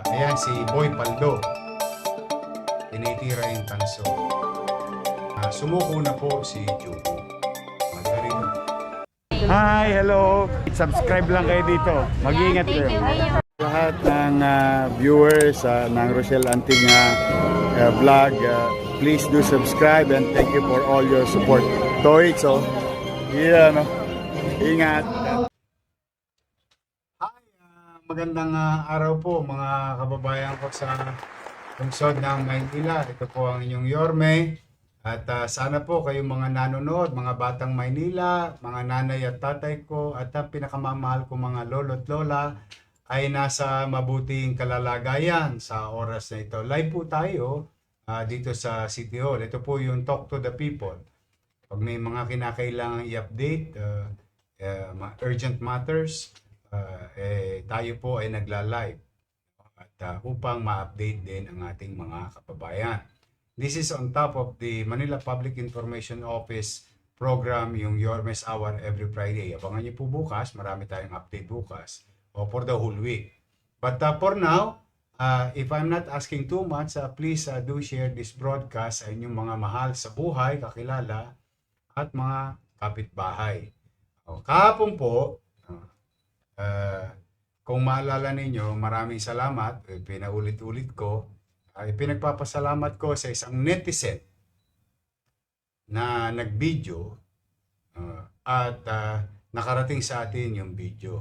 Ayan si Boy Paldo. Tinitira yung tanso. Sumuko na po si Jugo. Margarito. Hi, hello. Subscribe lang kayo dito. Mag-iingat kayo. Lahat ng viewers ng Rochelle Antigna vlog, please do subscribe and thank you for all your support. Toy, so, yeah, no? Ingat. Hi, magandang araw po mga kababayan ko sa lungsod ng Maynila. Ito po ang inyong Yorme. At sana po kayong mga nanonood, mga batang Maynila, mga nanay at tatay ko, at ang pinakamamahal ko mga lolo at lola ay nasa mabuting kalalagayan sa oras na ito. Live po tayo dito sa City Hall. Ito po yung Talk to the People. Pag may mga kinakailangan i-update, urgent matters, tayo po ay nagla-live at upang ma-update din ang ating mga kababayan. This is on top of the Manila Public Information Office program, yung Yormes Hour every Friday. Abangan niyo po bukas, marami tayong update bukas o for the whole week. But for now, if I'm not asking too much, please do share this broadcast sa inyong mga mahal sa buhay, kakilala, at mga kapitbahay. Kahapon po, kung maalala ninyo, maraming salamat, pinaulit-ulit ko, pinagpapasalamat ko sa isang netizen na nag-video at nakarating sa atin yung video.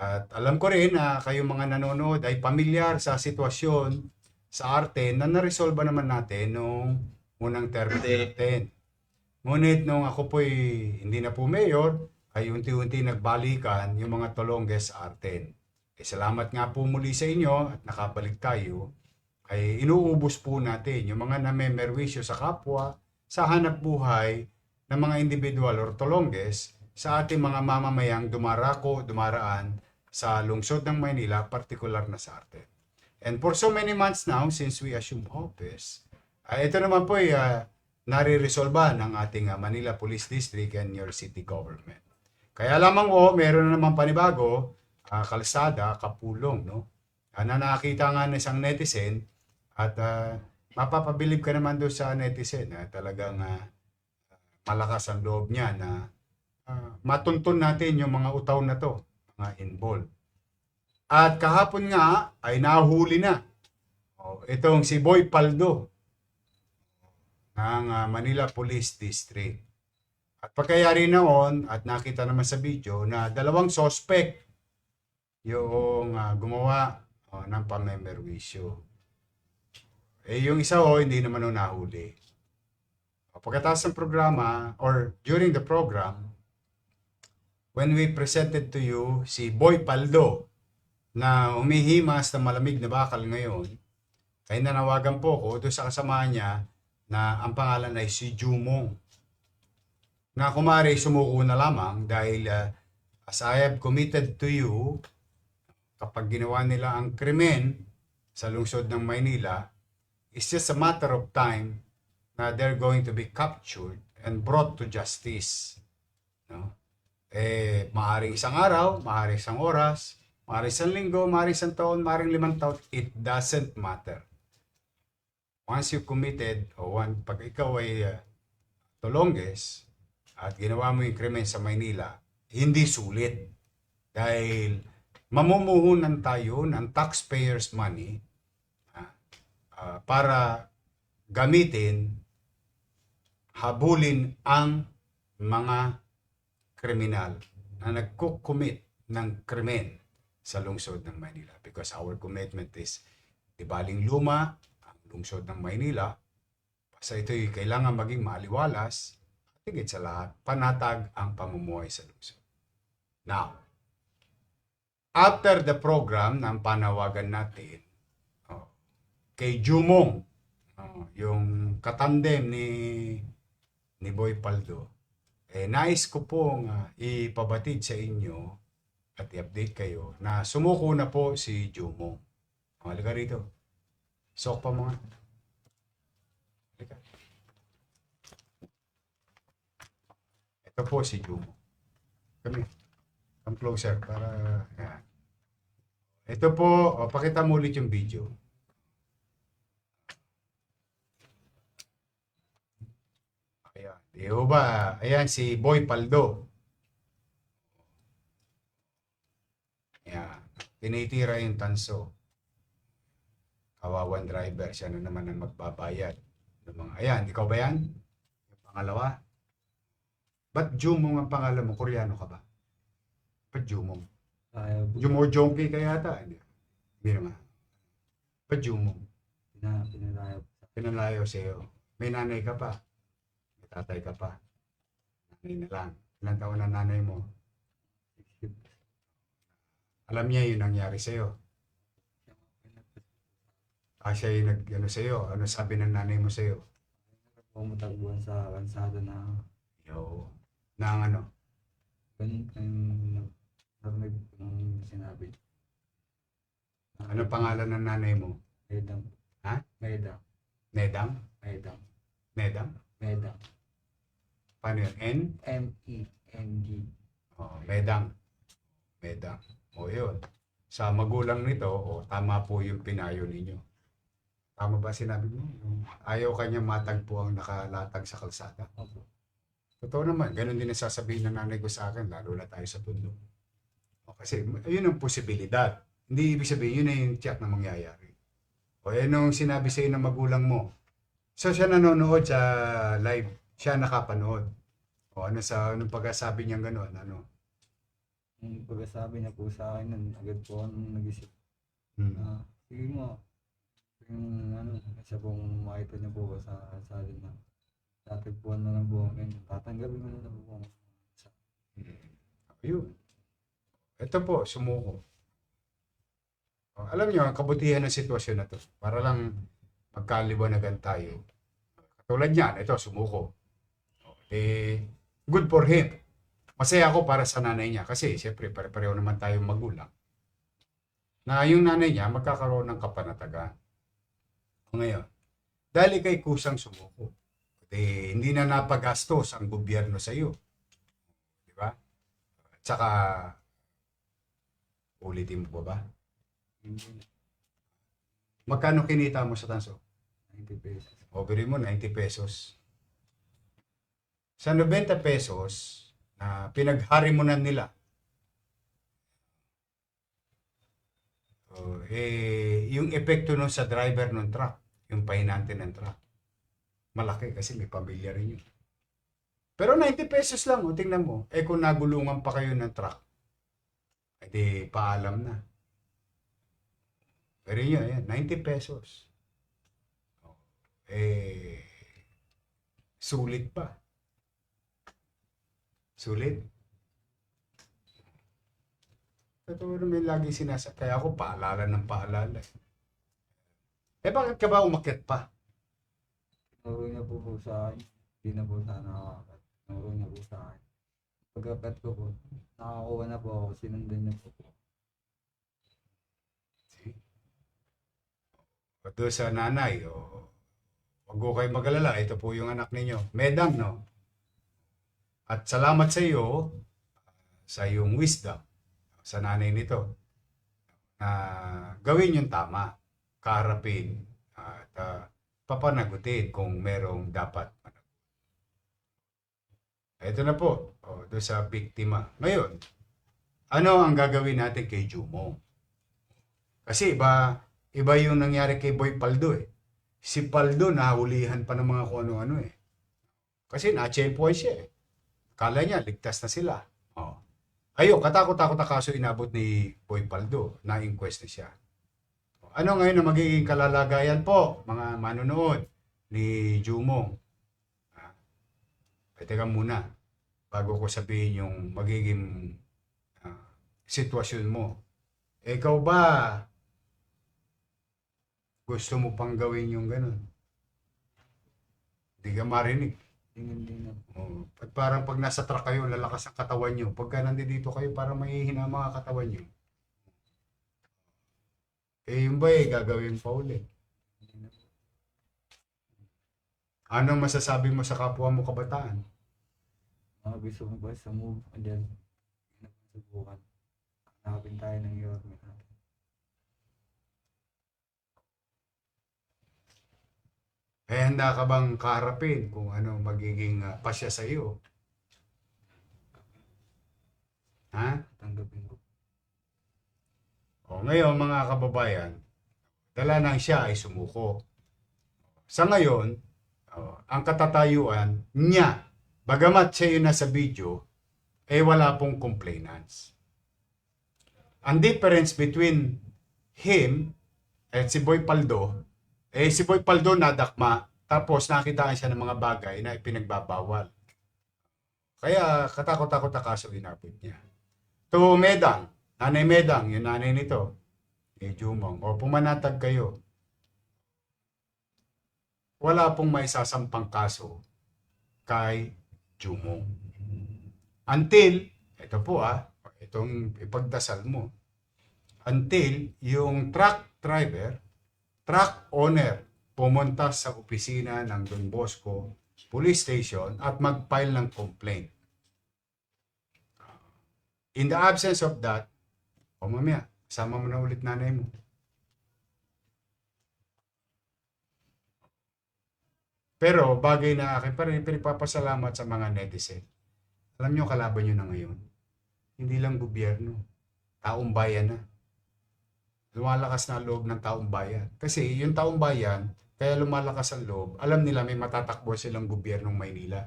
At alam ko rin na kayong mga nanonood ay pamilyar sa sitwasyon sa arte na naresolba naman natin nung unang term natin. Ngunit nung ako po'y hindi na po mayor, ay unti-unti nagbalikan yung mga Tolonges Arten. Salamat nga po muli sa inyo at nakabalik tayo. Ay inuubos po natin yung mga namemerwisyo sa kapwa, sa hanap buhay ng mga individual or Tolonges sa ating mga mamamayang dumaraan sa lungsod ng Maynila, partikular na sa Arten. And for so many months now, since we assumed office, ito naman po ay nare-resolba ng ating Manila Police District and your city government. Kaya lamang meron na naman panibago, kalsada, kapulong, no? Na nakakita nga ng isang netizen at mapapabilib ka naman doon sa netizen na talagang malakas ang loob niya na matuntun natin yung mga utaw na to, mga involved. At kahapon nga ay nahuli na itong si Boy Paldo ng Manila Police District. At pagkayari noon, at nakita naman sa video na dalawang suspect yung gumawa ng pamemerwisyo. Yung isa hindi naman nahuli. Pagkatapos ng programa, or during the program, when we presented to you si Boy Paldo na umihimas ng malamig na bakal ngayon, ay nanawagan po ko doon sa kasama niya na ang pangalan ay si Jumong. Na kumari sumuko na lamang dahil as I have committed to you, kapag ginawa nila ang krimen sa lungsod ng Maynila, it's just a matter of time na they're going to be captured and brought to justice. No? Maaaring isang araw, maaaring isang oras, maaaring isang linggo, maaaring isang taon, maaaring 5 taon, it doesn't matter. Once you committed, pag ikaw ay Tolonges, at ginawa mo yung krimen sa Maynila, hindi sulit. Dahil mamumuhunan tayo ng taxpayers' money para gamitin, habulin ang mga kriminal na nagkukumit ng krimen sa lungsod ng Maynila. Because our commitment is tibaling luma ang lungsod ng Maynila. Basta ito'y kailangan maging maaliwalas. Higit sa lahat, panatag ang pamumuhay sa lungsod. Now, after the program ng panawagan natin, kay Jumong, yung katandem ni Boy Paldo, nais ko pong ipabatid sa inyo at i-update kayo na sumuko na po si Jumong. Halika rito. Sok pa mga. Halika. Ito po si Jumong. Come closer para yan. Ito po, pakita mo ulit yung video. Ayan. Di ho ba? Ayan si Boy Paldo. Ayan. Tinitira yung tanso. Kawawan driver. Siya na naman ang magbabayad. Ayan, ikaw ba yan? Yung pangalawa? Ba't Jumong ang pangalan mo? Koreano ka ba? Ba't Jumong? Jumo Jonky ka yata. Hindi naman. Ba't Jumong? Pinalayo sa'yo. May nanay ka pa. May tatay ka pa. Nanay na lang. Ilang taon na nanay mo? Alam niya yung nangyari sa'yo. Siya yung nag-ano sa'yo. Ano sabi ng nanay mo sa'yo? Pumatagbuhan sa kansada na Yo. Na ang ano? ganun narinig ng sinabi. Ano pangalan ng nanay mo? Medang. Ha? Medang. Nedang? Medang. Nedang? Medang. Paano yun? N? M-E-N-G. Oh, Medang. Medang. O yun. Sa magulang nito, tama po yung pinayo ninyo. Tama ba sinabi mo? Ayaw kanya matagpo ang nakalatag sa kalsada. Opo. Totoo naman, ganun din ang sasabihin ng nanay ko sa akin, lalo na tayo sa tundo. Kasi yun ang posibilidad. Hindi ibig sabihin, yun na yung tiyak na mangyayari. O yan yung sinabi sa'yo ng magulang mo. So siya nanonood sa live, siya nakapanood. O anong pagkasabi niyang gano'n, ano? Yung pagkasabi niya po sa akin nun, agad po ako nag-isip Hmm. na, sige mo, yung ano, isa pong makita niya po sa kalsada na tatagpuan na lang po ako ganyan. Tatanggapin ko na lang po ako. Ayun. Ito po, sumuko. Alam niyo, ang kabutihan ng sitwasyon na to, para lang magkaliwanagan tayo. Katulad niyan, ito, sumuko. Good for him. Masaya ako para sa nanay niya kasi siyempre pare-pareho naman tayong magulang. Na yung nanay niya magkakaroon ng kapanatagan. Ngayon, dahil kay kusang sumuko, hindi na napagastos ang gobyerno sa iyo. Di ba? At saka, ulitin mo ba? Magkano kinita mo sa tanso? 90 pesos. Overin mo, 90 pesos. Sa 90 pesos, na pinaghari mo na nila, yung epekto nun sa driver ng truck, yung pahinante ng truck, malaki kasi may pamilya rin yun. Pero 90 pesos lang, tingnan mo. Kung nagulungan pa kayo ng truck, edi paalam na. Pero yun, 90 pesos. Sulit pa. Sulit. Totoo naman lagi sinasab. Kaya ako paalala ng paalala. Bakit ka ba umakyat pa? Tinuro niya po sa akin. Hindi na po sana nakakat. Tinuro niya po sa akin. Pagkakat ko po, nakakuha na po ako. Sinundan niya po. O doon sa nanay, wag ko kayo mag-alala. Ito po yung anak ninyo. Medang, no? At salamat sa iyo, sa iyong wisdom, sa nanay nito, na gawin yung tama, kaharapin, at papanagutin kung merong dapat managot. Ito na po, doon sa biktima. Ngayon, ano ang gagawin natin kay Jumo? Kasi iba yung nangyari kay Boy Paldo eh. Si Paldo nahulihan pa ng mga kung ano-ano eh. Kasi na-checkpoint siya eh. Kala niya, ligtas na sila. Ayun, katakot-takot na kaso inabot ni Boy Paldo. Na-inquest na siya. Ano ngayon ang magiging kalalagayan po, mga manonood ni Jumong? Teka muna, bago ko sabihin yung magiging sitwasyon mo. Ikaw ba, gusto mo pang gawin yung ganun? Hindi ka marinig. Tingin na po. At parang pag nasa truck kayo, lalakas ang katawan nyo. Pagka nandito kayo, parang mahihina ang mga katawan nyo. Yung ba gagawin pa ulit? Hindi na po. Anong masasabi mo sa kapwa mo kabataan? Mga gusto ko ba sa move, andyan, subukan. Hanapin tayo ng yorme natin. handa ka bang kaharapin kung ano magiging pasya sa iyo? Ha? Tanggapin ko. O ngayon mga kababayan, dala nang siya ay sumuko. Sa ngayon, ang katatayuan niya, bagamat siya yun nasa video, wala pong complainants. Ang difference between him at si Boy Paldo, si Boy Paldo nadakma, tapos nakitaan siya ng mga bagay na ipinagbabawal. Kaya katakot-takot na kaso inabot niya. To Medang, Nanay Medang, yung nanay nito, Jumong, o pumanatag kayo. Wala pong may sasampang kaso kay Jumong. Until, ito po itong ipagdasal mo. Until yung truck driver, truck owner, pumunta sa opisina ng Don Bosco Police Station at mag-file ng complaint. In the absence of that, mamaya, sama mo na ulit nanay mo. Pero bagay na akin pa rin pinagpapasalamat sa mga netizen. Alam nyo, kalaban nyo na ngayon. Hindi lang gobyerno, taong bayan na. Lumalakas na ang loob ng taong bayan. Kasi yung taong bayan, kaya lumalakas ang loob, alam nila may matatakbo silang gobyernong Maynila.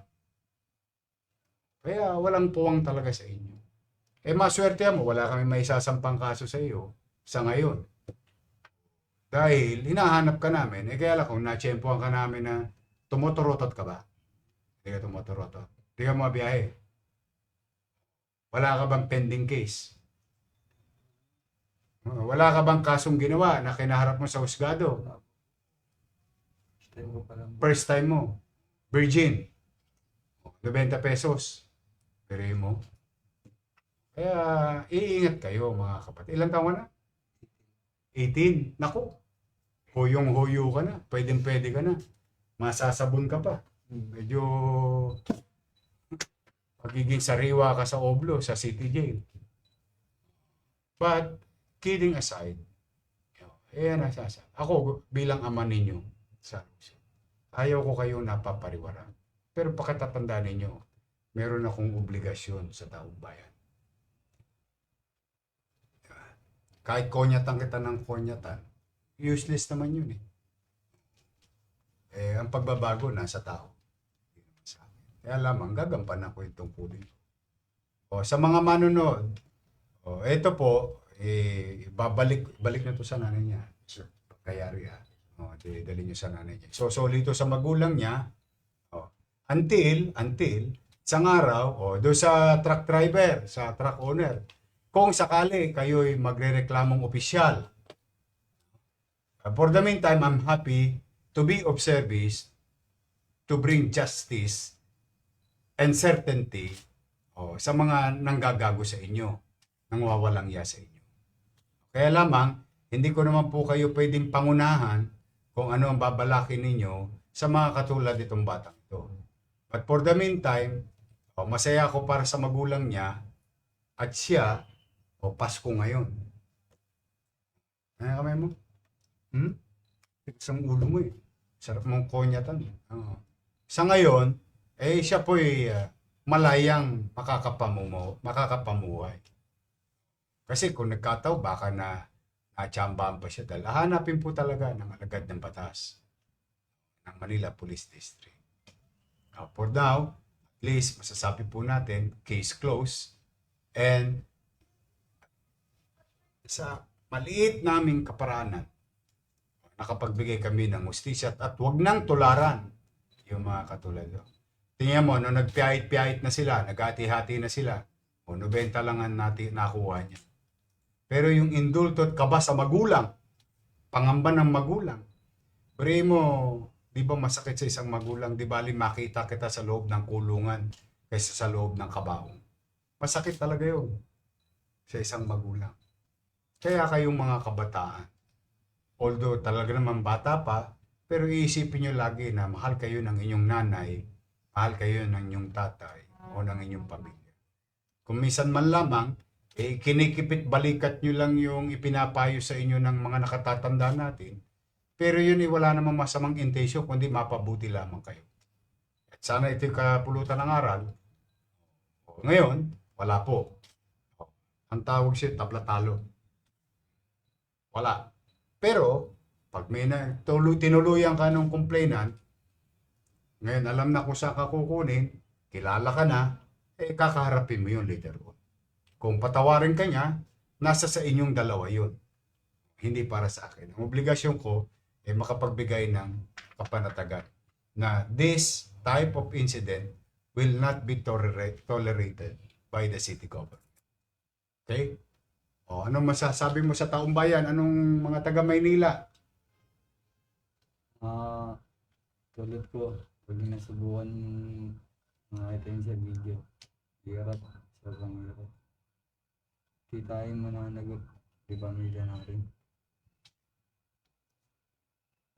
Kaya walang puwang talaga sa inyo. Maswerte mo, wala kami may sasampang kaso sa iyo sa ngayon. Dahil hinahanap ka namin, kaya lang kung natsyempohan ka namin na tumutorotot ka ba? Hindi ka tumutorotot. Hindi ka mabiyahe. Wala ka bang pending case? Wala ka bang kasong ginawa na kinaharap mo sa husgado? Time ko pa lang. First time mo. Virgin. 90 pesos. Pero mo. Kaya iingat kayo mga kapatid. Ilang taon ka na? 18. Naku. Huyong-huyo ka na. Pwedeng-pwede ka na. Masasabon ka pa. Medyo magiging sariwa ka sa Oblo, sa City Jail. But, kidding aside, ako bilang ama ninyo, ayaw ko kayong napapariwaran. Pero pagkatatandaan ninyo, meron akong obligasyon sa taong bayan. Kahit konyatan kita ng konyatan, useless naman yun ang pagbabago nasa tao. Kaya lamang gagampanan ko itong tungkulin ko. Sa mga manonood, ito po, balik na to sa nanay niya. Kayari dali niyo sa nanay niya. So ito sa magulang niya, until isang araw, doon sa truck driver, sa truck owner, kung sakali kayo'y magre-reklamong opisyal. For the meantime, I'm happy to be of service to bring justice and certainty sa mga nanggagago sa inyo, nangwawalang iya sa inyo. Kaya lamang, hindi ko naman po kayo pwedeng pangunahan kung ano ang babalakin ninyo sa mga katulad itong batang ito. But for the meantime, masaya ako para sa magulang niya at siya, Pasko ngayon. Ano kamay mo? Isang ulo mo Sarap mong konyatan. Sa ngayon, siya po'y malayang makakapamuhay. Kasi kung nagkataw, baka natsambahan pa siya. Dahil hanapin po talaga ng alagad ng batas ng Manila Police District. For now, at least masasabi po natin, case closed. And sa maliit naming kaparaanan, nakapagbigay kami ng hustisya at wag nang tularan yung mga katulad. Tingnan mo, no, nagpiyait-piyait na sila, naghati-hati na sila, 90 lang ang nakuha niya. Pero yung indulto at kaba sa magulang, pangamba ng magulang, pare mo, di ba masakit sa isang magulang, di bali makita kita sa loob ng kulungan kaysa sa loob ng kabaong. Masakit talaga yun sa isang magulang. Kaya kayong mga kabataan, although talaga naman bata pa, pero iisipin nyo lagi na mahal kayo ng inyong nanay, mahal kayo ng inyong tatay o ng inyong pamilya. Kung minsan man lamang, kinikipit balikat nyo lang yung ipinapayo sa inyo ng mga nakatatanda natin, Pero yun wala namang masamang intention kundi mapabuti lamang kayo. At sana ito yung kapulutan ng aral. Ngayon, wala po. Ang tawag siya, tabla-talo. Wala. Pero, pag may tinuluyan ka ng complainant, ngayon alam na kung saan ka kukunin, kilala ka na, kakaharapin mo yun later on. Kung patawarin ka niya, nasa sa inyong dalawa yun. Hindi para sa akin. Ang obligasyon ko, makapagbigay ng kapanatagan na this type of incident will not be tolerated by the city government. Okay? O, anong masasabi mo sa taong bayan? Anong mga taga Maynila? Tulad ko, pag nasubukan makita yun sa video, hirap, sobrang hirap. Kitain mo na di pamilya natin.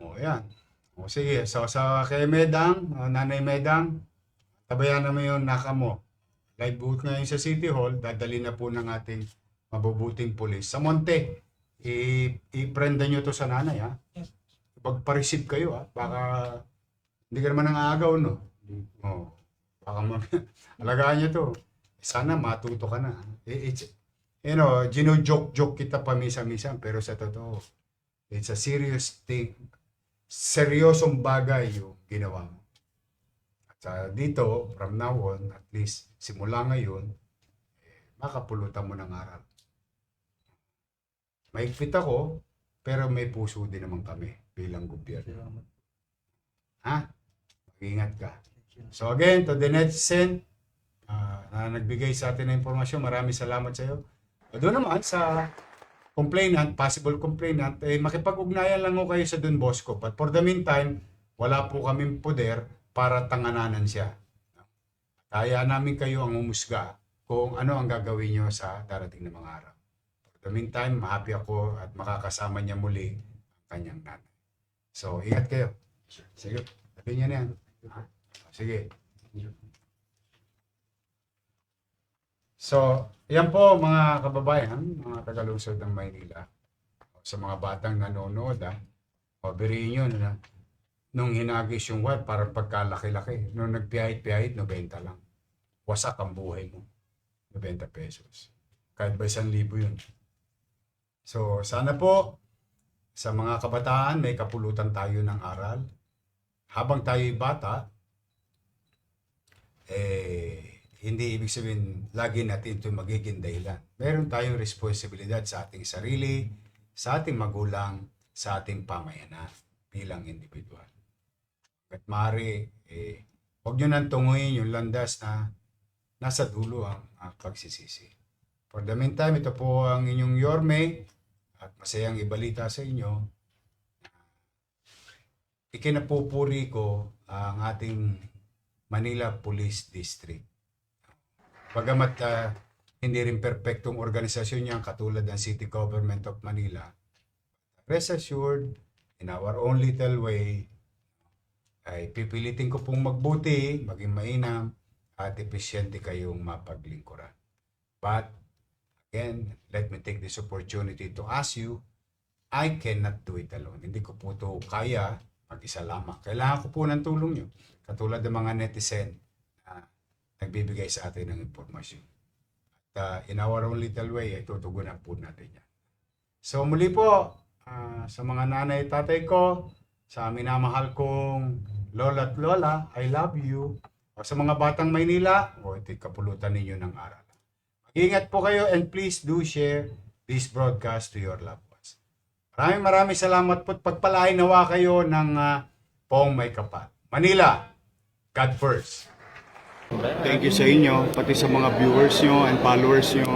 O, yan. O, sige. So, sa kay Medang, Nanay Medang, tabayan naman yung naka mo. Live booth ngayon sa City Hall, dadali na po ng ating mabubuting pulis. Sa Monte, i-prenda nyo to sa nanay, ha? Pagpa-receive kayo, ha? Baka, hindi ka naman nangaagaw, no? O, baka alagaan nyo to. Sana matuto ka na. Gino-joke kita pa misa-misa, pero sa totoo, it's a serious thing. Seryosong bagay yung ginawa mo. At dito, from now on, at least simula ngayon, makapulutan mo ng aral. Maigpit ako, pero may puso din naman kami bilang gobyerno. Salamat. Ha? Mag-ingat ka. So again, to the netizen na nagbigay sa atin ng impormasyon, maraming salamat sa iyo. Doon naman sa complainant, possible complainant, makipag-ugnayan lang ko kayo sa Don Bosco. But for the meantime, wala po kaming poder para tangananan siya. Kaya namin kayo ang umusga kung ano ang gagawin nyo sa darating na mga araw. For the meantime, happy ako at makakasama niya muli ang kanyang nanay. So, ingat kayo. Sige, sabi niya na yan. Sige. So, yan po mga kababayan, mga tagalungsod ng Maynila. Sa mga batang nanonood, birihin nyo na nung hinagis yung wad, parang pagkalaki-laki. Nung nagpiyahit-piyahit, 90 lang. Wasak ang buhay mo. 90 pesos. Kahit ba 1,000 yun. So, sana po, sa mga kabataan, may kapulutan tayo ng aral. Habang tayo'y bata, hindi ibig sabihin lagi natin ito magiging dahilan. Meron tayong responsibilidad sa ating sarili, sa ating magulang, sa ating pamayanan bilang individual. At maaari, huwag nyo nang tunguin yung landas na nasa dulo ang pagsisisi. For the meantime, ito po ang inyong Yorme at masayang ibalita sa inyo. Ikinapupuri ko ang ating Manila Police District. Bagamat hindi rin perpektong organisasyon niya katulad ng City Government of Manila, rest assured, in our own little way, ay pipilitin ko pong magbuti, maging mainam, at epesyente kayong mapaglingkuran. But, again, let me take this opportunity to ask you, I cannot do it alone. Hindi ko po ito kaya mag-isa lamang. Kailangan ko po ng tulong nyo. Katulad ng mga netizen na nagbibigay sa atin ng impormasyon. At in our own little way, ay tutugunan po natin yan. So muli po, sa mga nanay tatay ko, sa minamahal kong lola at lola, I love you. O sa mga batang Maynila, ito'y kapulutan ninyo ng aral. Mag-ingat po kayo and please do share this broadcast to your loved ones. Maraming salamat po at pagpalain nawa kayo ng Pong May Kapal. Manila, God first. Thank you sa inyo, pati sa mga viewers nyo and followers nyo.